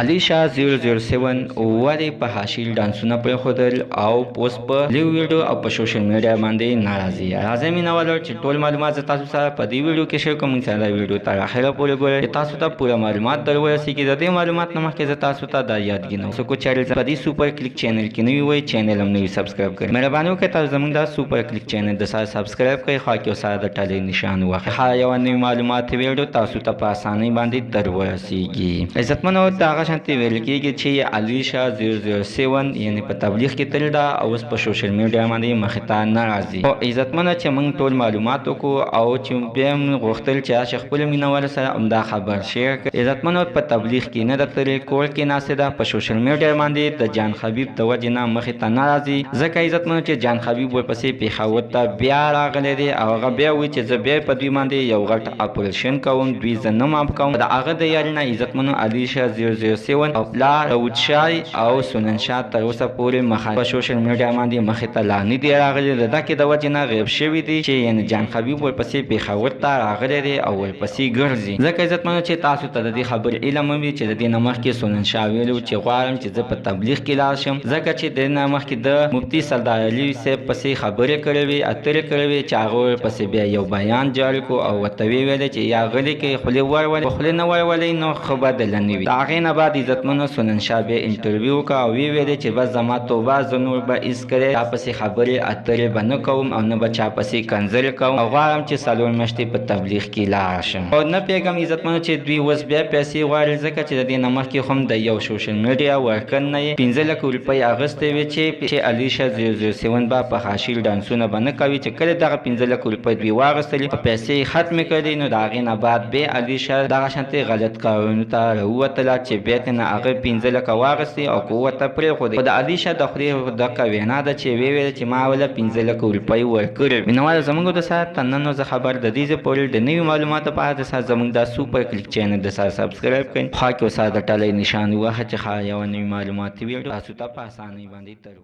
علیشاہ 007 ولې په حاشیل ډانسونه پرېښودل او اوس په لیو ویډیو او په سوشل میډیا باندې ناراضي. راځئ مینوالو چې ټول معلومات زه تاسو سره په دې ویډیو کې شیر کوم. موږ سره دا ویډیو تر اخره پورې ګورئ چې تاسو ته پوره معلومات در ورسېږي. د دې معلومات نه مخکې زه تاسو ته دا یادګي نه څوک چې په دې سوپر کلیک چینل کې نوي وئ چینل هم نوي سبسکرایب کړئ. مهرباني وکړئ تاسو زموږ دا سوپر کلیک چینل د سره سبسکرایب کړئ، خوا کې سره د ټلۍ نشان واخلئ. هر یوه نوي معلومات ویډیو تاسو ته په اسانۍ باندې در ورسېږي. عزتمنو ته هغه شانتې ویل کېږي چې علیشاہ 007 یعنی په تبلیغ کې تللی ده او اوس په سوشل میډیا باندې مخې ته نه راځي. خو عزتمنه چې موږ ټول معلومات وکړو او چې بیا هم غوښتل چې راشي خپلو مینوالو سره همدا خبر شیر کړي. عزتمنو په تبلیغ کې نه ده تللې، کور کې ناستې ده، په سوشل میډیا باندې د جان حبیب د وجې نه مخې ته نه راځي. ځکه عزتمنو چې جان حبیب ورپسې پېښور ته بیا راغلی دی او هغه بیا وایي چې زه بیا په دوی باندې یو غټ اپریشن کوم، دوی زه نه معاف کوم. د هغه د یاري نه عزتمنو علیشاہ 007 او پلار داود شاه او سنن شاه تر اوسه پورې مخه په سوشل میډیا باندې مخې ته لا نه دي راغلي. د دکې د وجې نه غیب شوي دي چې یعنې جان حبیب ورپسې پېښور ته راغلی دی او ورپسې ګرځي. ځکه عزتمنو چې تاسو ته د دې خبرې علم هم وي چې د دې نه مخکې سنن شاه ویلي چې غواړم چې زه په تبلیغ کې لاړ شم، ځکه چې د دې نه مخکې د مفتي سردار علي صاحب پسې خبرې کړې وې، اترې کړې وې چې هغه ورپسې بیا یو بیان جاري کړو او ورته ویې ویلې چې یا غلي کې خولې ورولئ، په خولې نه ورولئ نو ښه به دله نه وي. د هغې نه بعد عزتمنو سنن شاه بیا انټرویو وکړه او ویې ویلې چې بس زما توبه، زه نور به هېڅکله چا پسې خبرې اترې به نه کوم او نه به چا پسې کنځلې کوم او غواړم چې 4 میاشتې په تبلیغ کې لاړ شم. او نه پوهېږم عزتمنو چې دوی اوس بیا پیسې غواړي، ځکه چې د دې نه مخکې هم د یو سوشل میډیا ورکر نه یې 15 لک روپۍ اخیستې وې چې علیشاہ 007 به په حاشیل ډانسونه به نه کوي. چې کله دغه 15 لک روپۍ دوی واخیستلې په پیسې یې ختمې کړې، نو د هغې نه بعد بیا علیشاہ دغه شانتې غلط کارونو ته راووتله چې بیا ترې نه هغه 15 لکه واخیستې او که ورته پرېښودې. خو د علیشاہ د خولې دغه وینا ده چې ویې ویله چې ما وله 15 لک روپۍ ورکړې. مینوالو زموږ د سره تر نن زه خبر د دې ځای پورې د نوي معلوماتو په اړه د سره زموږ دا سوپر کلیک چینل د سره سبسکرایب کړئ، خوا کې ورسره د ټلۍ نشان ووهه چې ښه یوه نوي معلوماتي ویډیو تاسو ته په اسانۍ باندې در